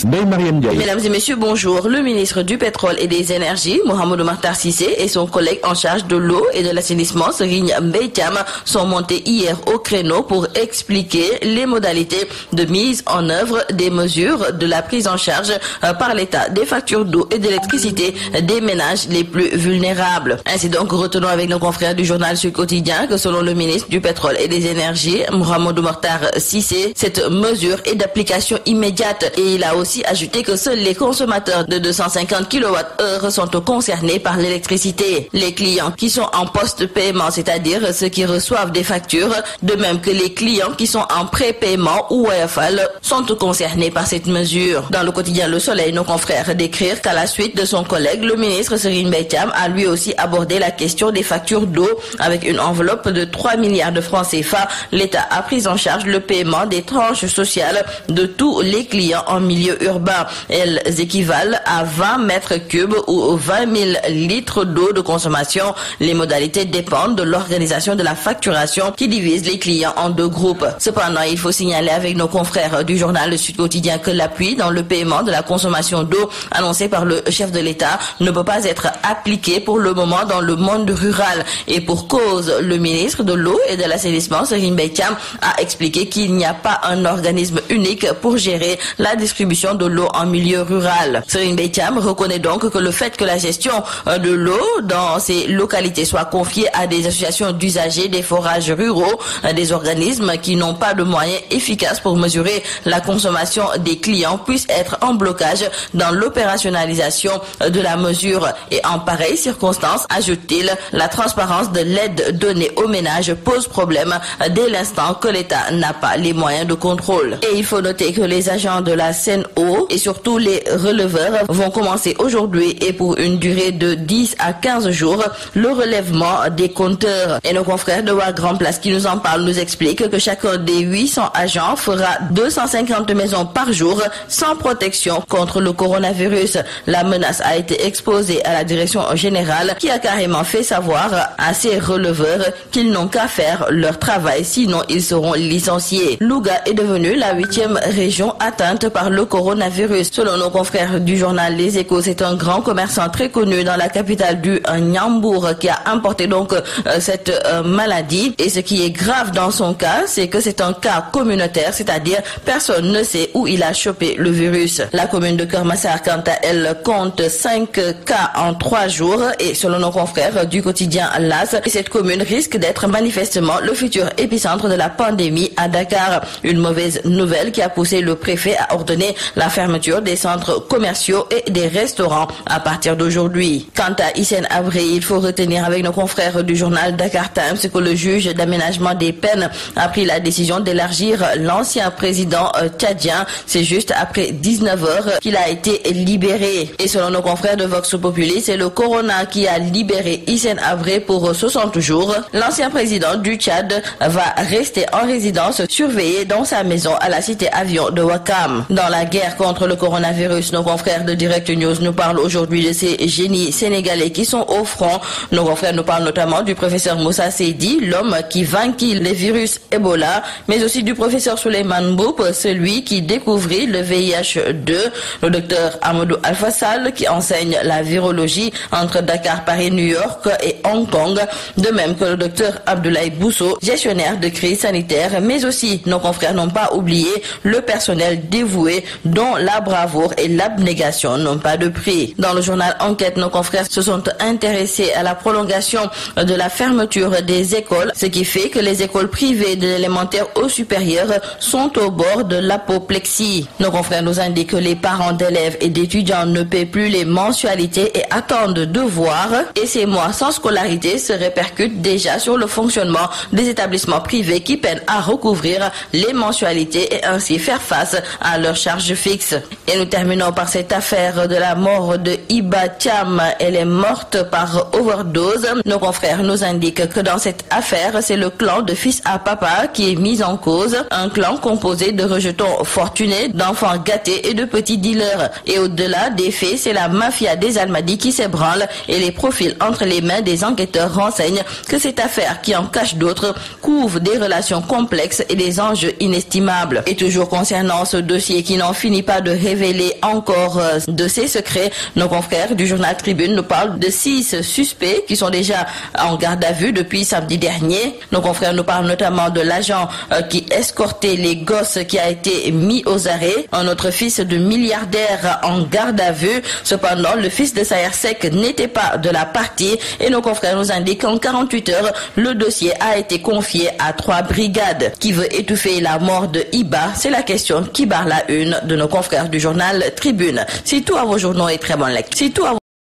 journaliste Ndeye Mariam Ndiaye. Mesdames et messieurs, bonjour. Le ministre du Pétrole et des Énergies, Mouhamadou Makhtar Cissé, et son collègue en charge de l'eau et de l'assainissement, Serigne Mbaye Thiam, sont montés hier au créneau pour expliquer les modalités de mise en œuvre des mesures de la prise en charge par l'État des factures d'eau et d'électricité des ménages les plus vulnérables. Ainsi donc, retenons avec nos confrères du journal Sud Quotidien que selon le ministre du Pétrole et des Énergies, Mouhamadou Makhtar Cissé, cette mesure est d'application immédiate, et il a aussi ajouté que seuls les consommateurs de 250 kWh sont concernés par l'électricité. Les clients qui sont en post-paiement, c'est-à-dire ceux qui reçoivent des factures, de même que les clients qui sont en pré-paiement ou WFL, sont concernés par cette mesure. Dans le quotidien Le Soleil, nos confrères décrivent qu'à la suite de son collègue, le ministre Serigne Mbaye Thiam a lui aussi abordé la question des factures d'eau. Avec une enveloppe de 3 milliards de francs CFA, l'État a pris en charge le paiement des tranches sociales de tous les clients en milieu urbain. Elles équivalent à 20 mètres cubes ou 20 000 litres d'eau de consommation. Les modalités dépendent de l'organisation de la facturation qui divise les clients en deux groupes. Cependant, il faut signaler avec nos confrères du journal Le Sud Quotidien que l'appui dans le paiement de la consommation d'eau annoncé par le chef de l'État ne peut pas être appliqué pour le moment dans le monde rural. Et pour cause, le ministre de l'eau et de l'assainissement, Serigne Mbaye Thiam, a expliqué qu'il n'y a pas un organisme unique pour gérer la distribution de l'eau en milieu rural. Serigne Mbaye Thiam reconnaît donc que le fait que la gestion de l'eau dans ces localités soit confiée à des associations d'usagers des forages ruraux, des organismes qui n'ont pas de moyens efficaces pour mesurer la consommation des clients, puisse être en blocage dans l'opérationnalisation de la mesure. Et en pareille circonstance, ajoute-t-il, la transparence de l'aide donnée aux ménages pose problème dès l'instant que l'État n'a pas les moyens de contrôle. Et il faut noter que les agents de la Sen'Eau et surtout les releveurs vont commencer aujourd'hui et pour une durée de 10 à 15 jours le relèvement des compteurs. Et nos confrères de Wa Grand Place qui nous en parlent nous expliquent que chacun des 800 agents fera 250 maisons par jour sans protection contre le coronavirus. La menace a été exposée à la direction générale qui a carrément fait savoir à ces releveurs qu'ils n'ont qu'à faire leur travail, sinon ils seront licenciés. Louga est devenue la 8e région atteinte par le coronavirus. Selon nos confrères du journal Les Échos, c'est un grand commerçant très connu dans la capitale du Niambour qui a importé donc cette maladie. Et ce qui est grave dans son cas, c'est que c'est un cas communautaire, c'est-à-dire personne ne sait où il a chopé le virus. La commune de Kermassar, quant à elle, compte 5 cas en 3 jours et selon nos confrères du quotidien LAS, cette commune risque d'être manifestement le futur épicentre de la pandémie à Dakar. Une mauvaise nouvelle qui a poussé le préfet à ordonner la fermeture des centres commerciaux et des restaurants à partir d'aujourd'hui. Quant à Hissène Habré, il faut retenir avec nos confrères du journal Dakar Times que le juge d'aménagement des peines a pris la décision d'élargir l'ancien président tchadien. C'est juste après 19 heures qu'il a été libéré. Et selon nos confrères de Vox Populi, c'est le Corona qui a libéré Hissène Habré pour 60 jours. L'ancien président du Tchad va rester en résidence surveillée dans sa maison à la cité avion de Ouakam. Dans la guerre contre le coronavirus, nos confrères de Direct News nous parlent aujourd'hui de ces génies sénégalais qui sont au front. Nos confrères nous parlent notamment du professeur Moussa Seydi, l'homme qui vainquit les virus Ebola, mais aussi du professeur Souleymane Mboup, celui qui découvrit le VIH2, le docteur Amadou Alpha Sall qui enseigne la virologie entre Dakar, Paris, New York et Hong Kong, de même que le docteur Abdoulaye Bousso, gestionnaire de crise sanitaire, mais aussi nos confrères n'ont pas oublié le personnel dévoué dont la bravoure et l'abnégation n'ont pas de prix. Dans le journal Enquête, nos confrères se sont intéressés à la prolongation de la fermeture des écoles, ce qui fait que les écoles privées de l'élémentaire au supérieur sont au bord de l'apoplexie. Nos confrères nous indiquent que les parents d'élèves et d'étudiants ne paient plus les mensualités et attendent de voir, et ces mois sans scolarité se répercutent déjà sur le fonctionnement des établissements privés qui peinent à recouvrir les mensualités et ainsi faire face à leurs charges fixes. Et nous terminons par cette affaire de la mort de Iba Thiam. Elle est morte par overdose. Nos confrères nous indiquent que dans cette affaire, c'est le clan de fils à papa qui est mis en cause. Un clan composé de rejetons fortunés, d'enfants gâtés et de petits dealers. Et au-delà des faits, c'est la mafia des Almadies qui s'ébranle et les profils entre les mains des enquêteurs renseignent que cette affaire qui en cache d'autres couvre des relations complexes et des enjeux inestimables. Et toujours concernant ce dossier qui n'en finit finit pas de révéler encore de ses secrets. Nos confrères du journal Tribune nous parlent de 6 suspects qui sont déjà en garde à vue depuis samedi dernier. Nos confrères nous parlent notamment de l'agent qui escortait les gosses qui a été mis aux arrêts. Un autre fils de milliardaire en garde à vue. Cependant, le fils de Saher Seck n'était pas de la partie et nos confrères nous indiquent qu'en 48 heures, le dossier a été confié à 3 brigades. Qui veut étouffer la mort de Iba? C'est la question qui barre la une de nos confrères du journal Tribune. C'est tout à vos journaux et très bonne lecture. C'est tout à